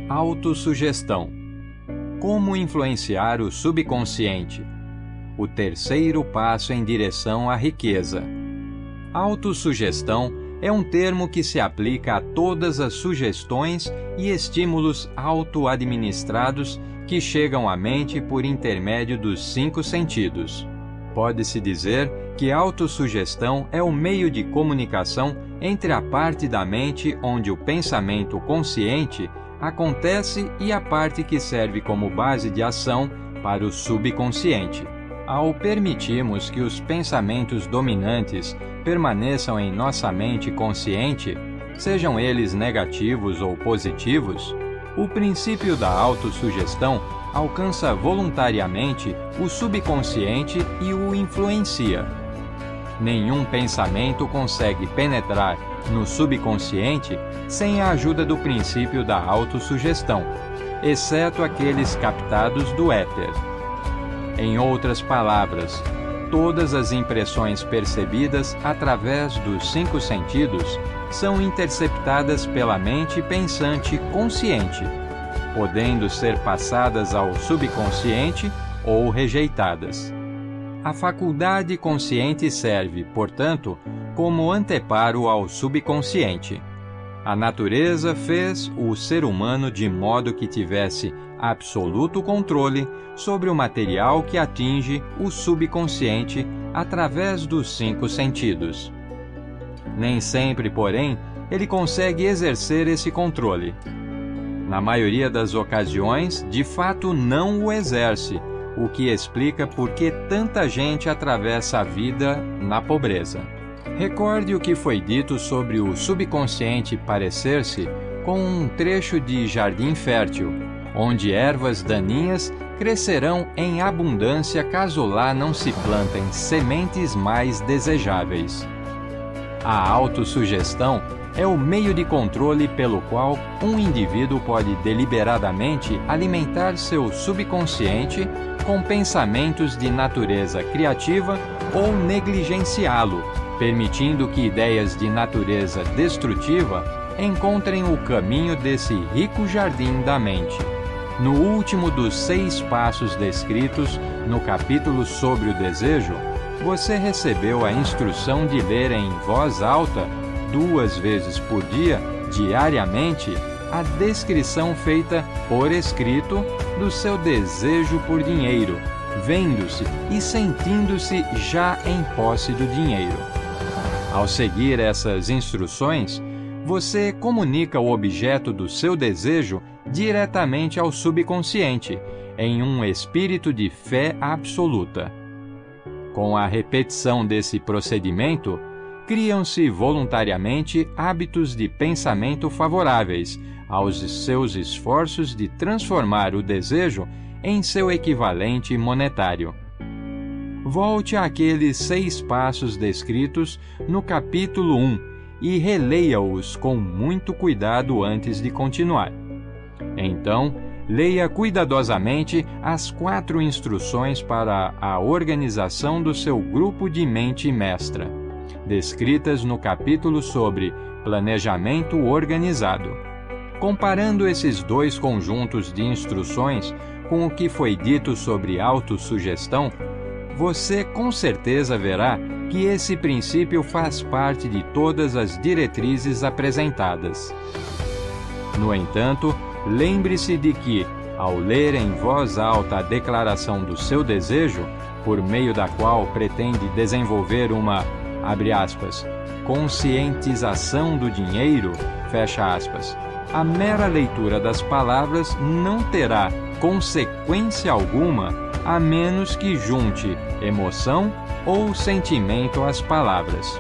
Autossugestão. Como influenciar o subconsciente? O terceiro passo em direção à riqueza. Autossugestão é um termo que se aplica a todas as sugestões e estímulos auto-administrados que chegam à mente por intermédio dos 5 sentidos. Pode-se dizer que a autossugestão é o meio de comunicação entre a parte da mente onde o pensamento consciente acontece e a parte que serve como base de ação para o subconsciente. Ao permitirmos que os pensamentos dominantes permaneçam em nossa mente consciente, sejam eles negativos ou positivos, o princípio da autossugestão alcança voluntariamente o subconsciente e o influencia. Nenhum pensamento consegue penetrar no subconsciente sem a ajuda do princípio da autossugestão, exceto aqueles captados do éter. Em outras palavras, todas as impressões percebidas através dos 5 sentidos são interceptadas pela mente pensante consciente, podendo ser passadas ao subconsciente ou rejeitadas. A faculdade consciente serve, portanto, como anteparo ao subconsciente. A natureza fez o ser humano de modo que tivesse absoluto controle sobre o material que atinge o subconsciente através dos 5 sentidos. Nem sempre, porém, ele consegue exercer esse controle. Na maioria das ocasiões, de fato não o exerce, o que explica por que tanta gente atravessa a vida na pobreza. Recorde o que foi dito sobre o subconsciente parecer-se com um trecho de jardim fértil, onde ervas daninhas crescerão em abundância caso lá não se plantem sementes mais desejáveis. A autossugestão é o meio de controle pelo qual um indivíduo pode deliberadamente alimentar seu subconsciente com pensamentos de natureza criativa ou negligenciá-lo, permitindo que ideias de natureza destrutiva encontrem o caminho desse rico jardim da mente. No último dos 6 passos descritos no capítulo sobre o desejo, você recebeu a instrução de ler em voz alta, 2 vezes por dia, diariamente, a descrição feita por escrito do seu desejo por dinheiro, vendo-se e sentindo-se já em posse do dinheiro. Ao seguir essas instruções, você comunica o objeto do seu desejo diretamente ao subconsciente, em um espírito de fé absoluta. Com a repetição desse procedimento, criam-se voluntariamente hábitos de pensamento favoráveis aos seus esforços de transformar o desejo em seu equivalente monetário. Volte àqueles 6 passos descritos no capítulo 1 e releia-os com muito cuidado antes de continuar. Então, leia cuidadosamente as 4 instruções para a organização do seu grupo de mente mestra, descritas no capítulo sobre planejamento organizado. Comparando esses 2 conjuntos de instruções com o que foi dito sobre autossugestão, você com certeza verá que esse princípio faz parte de todas as diretrizes apresentadas. No entanto, lembre-se de que, ao ler em voz alta a declaração do seu desejo, por meio da qual pretende desenvolver uma, abre aspas, conscientização do dinheiro, fecha aspas, a mera leitura das palavras não terá consequência alguma a menos que junte emoção ou sentimento às palavras.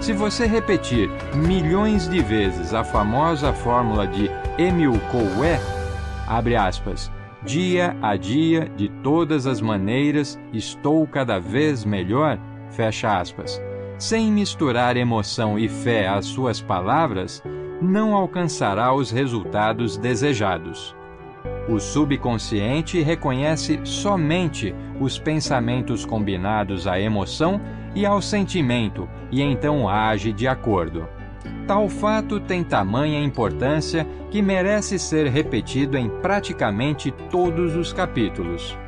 Se você repetir milhões de vezes a famosa fórmula de Emil Coué, abre aspas, dia a dia, de todas as maneiras, estou cada vez melhor, fecha aspas, sem misturar emoção e fé às suas palavras, não alcançará os resultados desejados. O subconsciente reconhece somente os pensamentos combinados à emoção e ao sentimento e então age de acordo. Tal fato tem tamanha importância que merece ser repetido em praticamente todos os capítulos.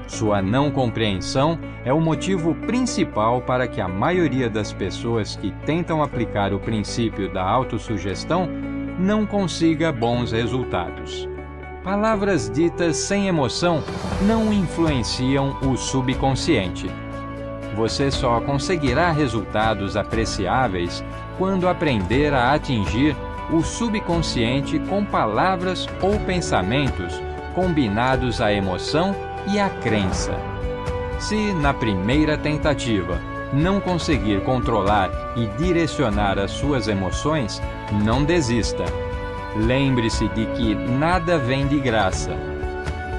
Sua não compreensão é o motivo principal para que a maioria das pessoas que tentam aplicar o princípio da autossugestão não consiga bons resultados. Palavras ditas sem emoção não influenciam o subconsciente. Você só conseguirá resultados apreciáveis quando aprender a atingir o subconsciente com palavras ou pensamentos combinados à emoção e à crença. Se, na primeira tentativa, não conseguir controlar e direcionar as suas emoções, não desista. Lembre-se de que nada vem de graça.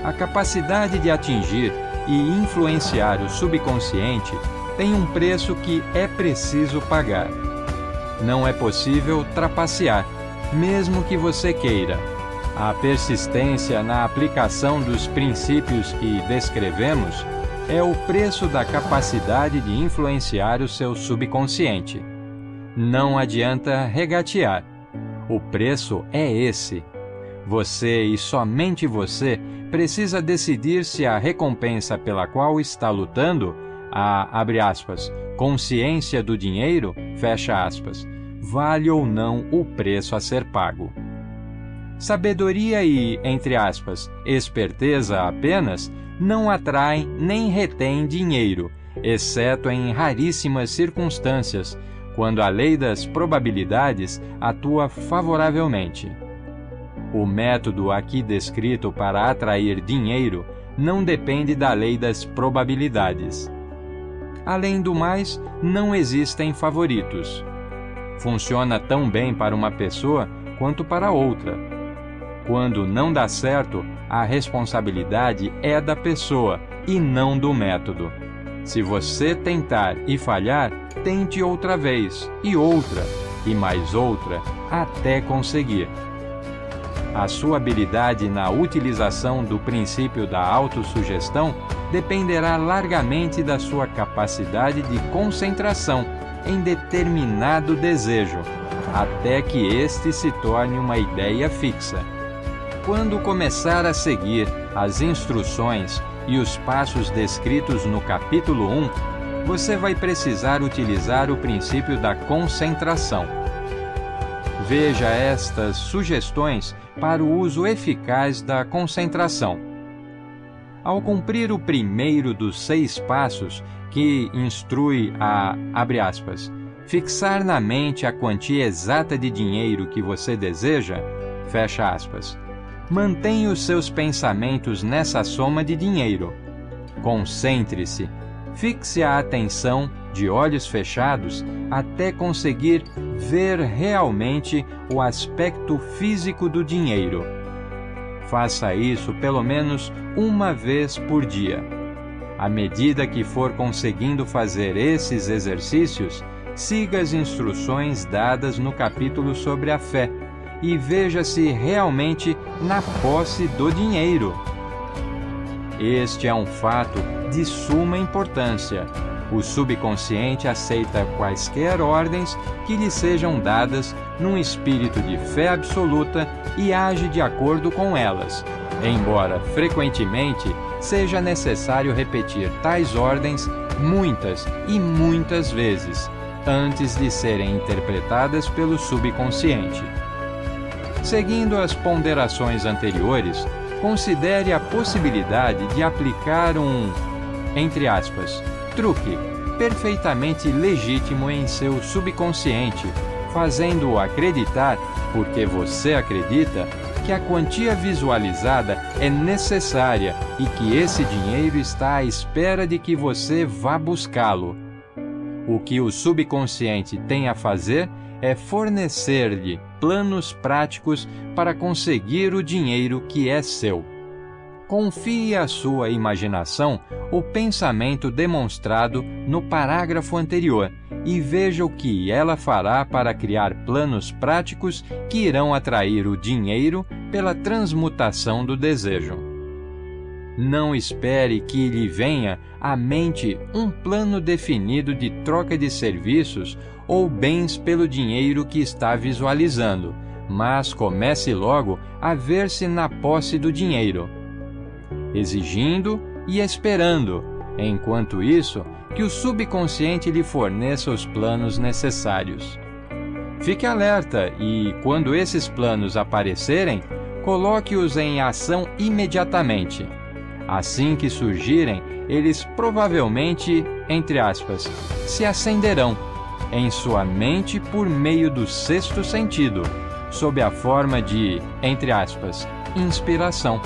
A capacidade de atingir e influenciar o subconsciente tem um preço que é preciso pagar. Não é possível trapacear, mesmo que você queira. A persistência na aplicação dos princípios que descrevemos é o preço da capacidade de influenciar o seu subconsciente. Não adianta regatear. O preço é esse. Você e somente você precisa decidir se a recompensa pela qual está lutando, abre aspas, consciência do dinheiro, fecha aspas, vale ou não o preço a ser pago. Sabedoria e, entre aspas, esperteza apenas não atraem nem retêm dinheiro, exceto em raríssimas circunstâncias, quando a lei das probabilidades atua favoravelmente. O método aqui descrito para atrair dinheiro não depende da lei das probabilidades. Além do mais, não existem favoritos. Funciona tão bem para uma pessoa quanto para outra. Quando não dá certo, a responsabilidade é da pessoa e não do método. Se você tentar e falhar, tente outra vez, e mais outra, até conseguir. A sua habilidade na utilização do princípio da autossugestão dependerá largamente da sua capacidade de concentração em determinado desejo, até que este se torne uma ideia fixa. Quando começar a seguir as instruções e os passos descritos no capítulo 1, você vai precisar utilizar o princípio da concentração. Veja estas sugestões para o uso eficaz da concentração. Ao cumprir o primeiro dos 6 passos, que instrui a, abre aspas, fixar na mente a quantia exata de dinheiro que você deseja, fecha aspas, mantenha os seus pensamentos nessa soma de dinheiro. Concentre-se, fixe a atenção de olhos fechados até conseguir ver realmente o aspecto físico do dinheiro. Faça isso pelo menos uma vez por dia. À medida que for conseguindo fazer esses exercícios, siga as instruções dadas no capítulo sobre a fé e veja-se realmente na posse do dinheiro. Este é um fato de suma importância. O subconsciente aceita quaisquer ordens que lhe sejam dadas num espírito de fé absoluta e age de acordo com elas, embora frequentemente seja necessário repetir tais ordens muitas e muitas vezes, antes de serem interpretadas pelo subconsciente. Seguindo as ponderações anteriores, considere a possibilidade de aplicar um, entre aspas, truque perfeitamente legítimo em seu subconsciente, fazendo-o acreditar, porque você acredita, que a quantia visualizada é necessária e que esse dinheiro está à espera de que você vá buscá-lo. O que o subconsciente tem a fazer é fornecer-lhe planos práticos para conseguir o dinheiro que é seu. Confie à sua imaginação o pensamento demonstrado no parágrafo anterior e veja o que ela fará para criar planos práticos que irão atrair o dinheiro pela transmutação do desejo. Não espere que lhe venha à mente um plano definido de troca de serviços ou bens pelo dinheiro que está visualizando, mas comece logo a ver-se na posse do dinheiro, exigindo e esperando, enquanto isso, que o subconsciente lhe forneça os planos necessários. Fique alerta e, quando esses planos aparecerem, coloque-os em ação imediatamente. Assim que surgirem, eles provavelmente, entre aspas, se acenderão em sua mente por meio do sexto sentido, sob a forma de, entre aspas, inspiração.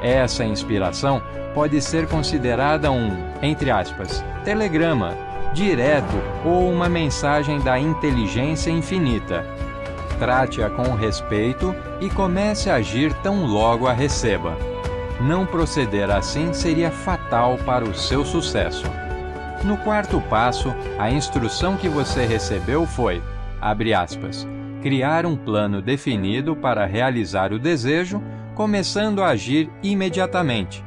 Essa inspiração pode ser considerada um, entre aspas, telegrama, direto ou uma mensagem da inteligência infinita. Trate-a com respeito e comece a agir tão logo a receba. Não proceder assim seria fatal para o seu sucesso. No quarto passo, a instrução que você recebeu foi, abre aspas, criar um plano definido para realizar o desejo, começando a agir imediatamente.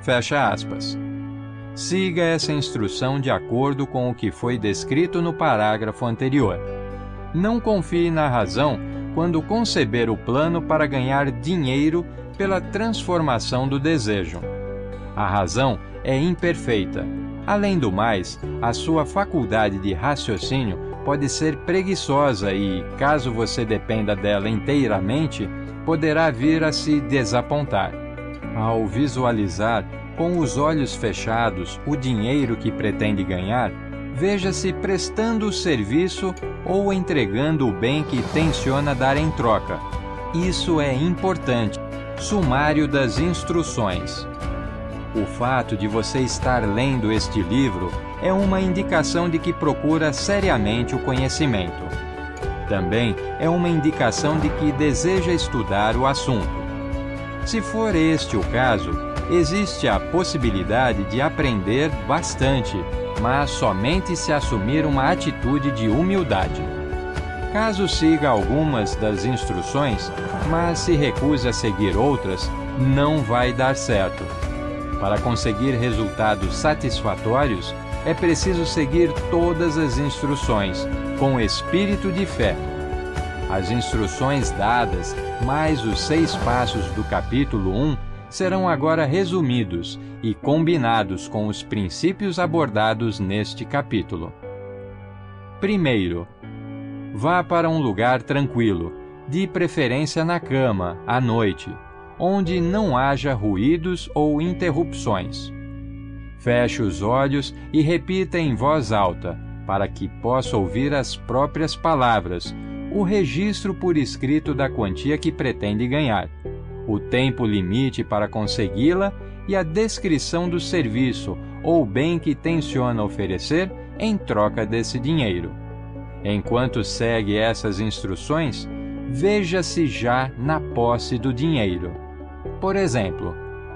Fecha aspas. Siga essa instrução de acordo com o que foi descrito no parágrafo anterior. Não confie na razão quando conceber o plano para ganhar dinheiro pela transformação do desejo. A razão é imperfeita. Além do mais, a sua faculdade de raciocínio pode ser preguiçosa e, caso você dependa dela inteiramente, poderá vir a se desapontar. Ao visualizar com os olhos fechados o dinheiro que pretende ganhar, veja-se prestando o serviço ou entregando o bem que tenciona dar em troca. Isso é importante. Sumário das instruções. O fato de você estar lendo este livro é uma indicação de que procura seriamente o conhecimento. Também é uma indicação de que deseja estudar o assunto. Se for este o caso, existe a possibilidade de aprender bastante, mas somente se assumir uma atitude de humildade. Caso siga algumas das instruções, mas se recuse a seguir outras, não vai dar certo. Para conseguir resultados satisfatórios, é preciso seguir todas as instruções, com espírito de fé. As instruções dadas, mais os 6 passos do capítulo 1, serão agora resumidos e combinados com os princípios abordados neste capítulo. Primeiro, vá para um lugar tranquilo, de preferência na cama, à noite, onde não haja ruídos ou interrupções. Feche os olhos e repita em voz alta, para que possa ouvir as próprias palavras, o registro por escrito da quantia que pretende ganhar, o tempo limite para consegui-la e a descrição do serviço ou bem que tenciona oferecer em troca desse dinheiro. Enquanto segue essas instruções, veja-se já na posse do dinheiro. Por exemplo,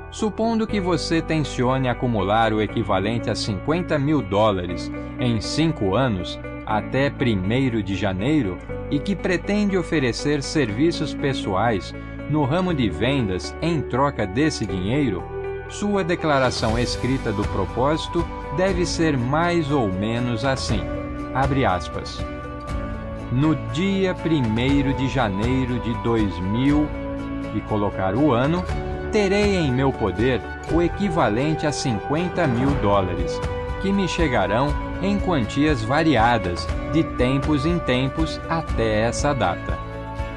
supondo que você tencione acumular o equivalente a $50.000 em 5 anos, até 1º de janeiro, e que pretende oferecer serviços pessoais no ramo de vendas em troca desse dinheiro, sua declaração escrita do propósito deve ser mais ou menos assim, abre aspas. No dia 1º de janeiro de 2000, e colocar o ano, terei em meu poder o equivalente a $50.000, que me chegarão em quantias variadas, de tempos em tempos até essa data.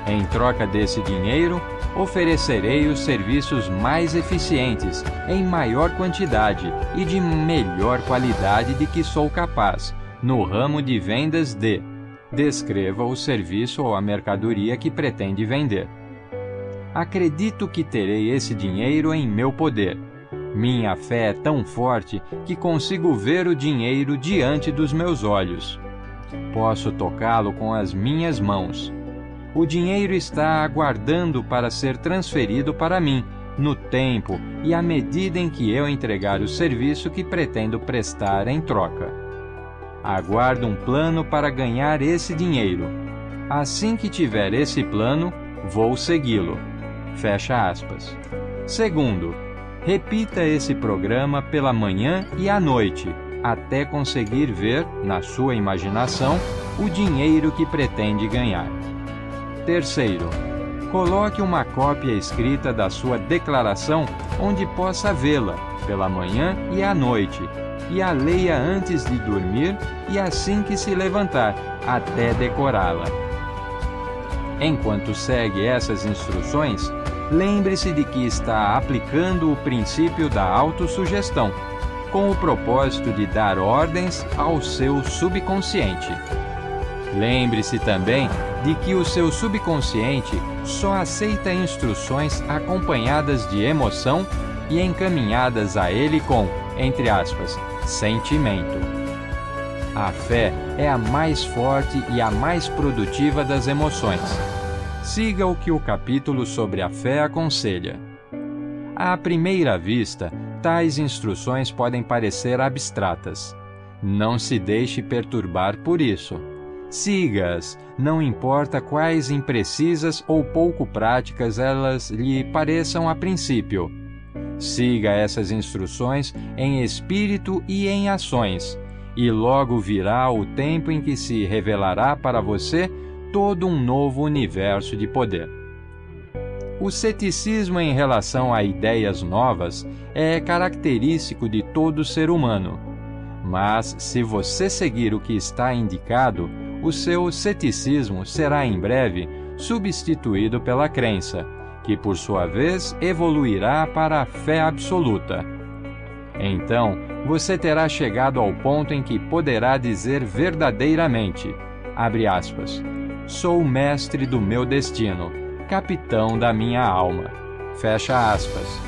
Em troca desse dinheiro, oferecerei os serviços mais eficientes, em maior quantidade e de melhor qualidade de que sou capaz, no ramo de vendas de... Descreva o serviço ou a mercadoria que pretende vender. Acredito que terei esse dinheiro em meu poder. Minha fé é tão forte que consigo ver o dinheiro diante dos meus olhos. Posso tocá-lo com as minhas mãos. O dinheiro está aguardando para ser transferido para mim, no tempo e à medida em que eu entregar o serviço que pretendo prestar em troca. Aguardo um plano para ganhar esse dinheiro. Assim que tiver esse plano, vou segui-lo. Fecha aspas. Segundo, repita esse programa pela manhã e à noite, até conseguir ver, na sua imaginação, o dinheiro que pretende ganhar. Terceiro, coloque uma cópia escrita da sua declaração onde possa vê-la, pela manhã e à noite, e a leia antes de dormir e assim que se levantar, até decorá-la. Enquanto segue essas instruções, lembre-se de que está aplicando o princípio da autossugestão, com o propósito de dar ordens ao seu subconsciente. Lembre-se também de que o seu subconsciente só aceita instruções acompanhadas de emoção e encaminhadas a ele com, entre aspas, sentimento. A fé é a mais forte e a mais produtiva das emoções. Siga o que o capítulo sobre a fé aconselha. À primeira vista, tais instruções podem parecer abstratas. Não se deixe perturbar por isso. Siga-as, não importa quais imprecisas ou pouco práticas elas lhe pareçam a princípio. Siga essas instruções em espírito e em ações, e logo virá o tempo em que se revelará para você todo um novo universo de poder. O ceticismo em relação a ideias novas é característico de todo ser humano. Mas, se você seguir o que está indicado, o seu ceticismo será em breve substituído pela crença, que por sua vez evoluirá para a fé absoluta. Então, você terá chegado ao ponto em que poderá dizer verdadeiramente, abre aspas, sou mestre do meu destino, capitão da minha alma, fecha aspas.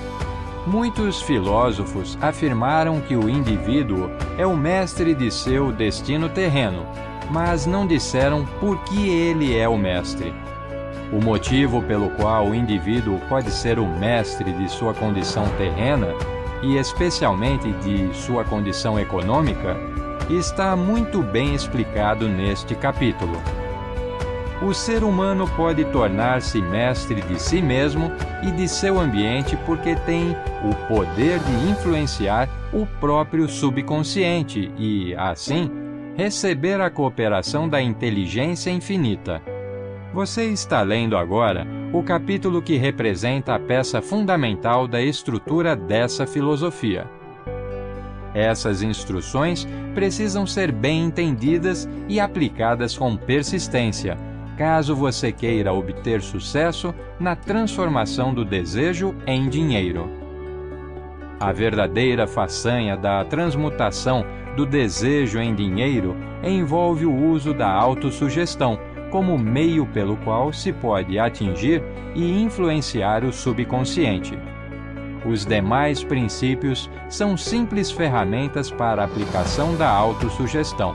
Muitos filósofos afirmaram que o indivíduo é o mestre de seu destino terreno, mas não disseram por que ele é o mestre. O motivo pelo qual o indivíduo pode ser o mestre de sua condição terrena, e especialmente de sua condição econômica, está muito bem explicado neste capítulo. O ser humano pode tornar-se mestre de si mesmo e de seu ambiente porque tem o poder de influenciar o próprio subconsciente e, assim, receber a cooperação da inteligência infinita. Você está lendo agora o capítulo que representa a peça fundamental da estrutura dessa filosofia. Essas instruções precisam ser bem entendidas e aplicadas com persistência, caso você queira obter sucesso na transformação do desejo em dinheiro. A verdadeira façanha da transmutação do desejo em dinheiro envolve o uso da autossugestão como meio pelo qual se pode atingir e influenciar o subconsciente. Os demais princípios são simples ferramentas para a aplicação da autossugestão.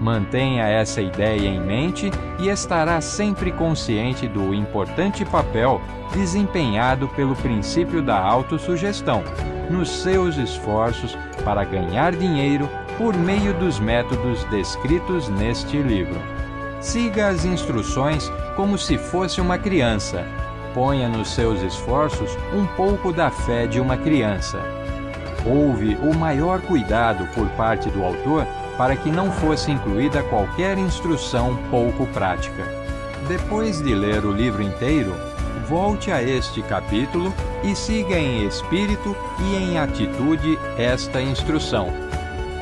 Mantenha essa ideia em mente e estará sempre consciente do importante papel desempenhado pelo princípio da autossugestão nos seus esforços para ganhar dinheiro por meio dos métodos descritos neste livro. Siga as instruções como se fosse uma criança. Ponha nos seus esforços um pouco da fé de uma criança. Houve o maior cuidado por parte do autor para que não fosse incluída qualquer instrução pouco prática. Depois de ler o livro inteiro, volte a este capítulo e siga em espírito e em atitude esta instrução.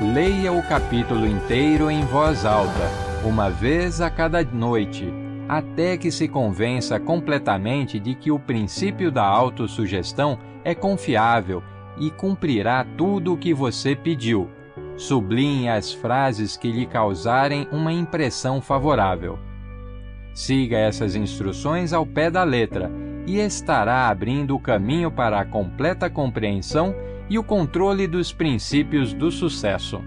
Leia o capítulo inteiro em voz alta, uma vez a cada noite, até que se convença completamente de que o princípio da autossugestão é confiável e cumprirá tudo o que você pediu. Sublinhe as frases que lhe causarem uma impressão favorável. Siga essas instruções ao pé da letra e estará abrindo o caminho para a completa compreensão e o controle dos princípios do sucesso.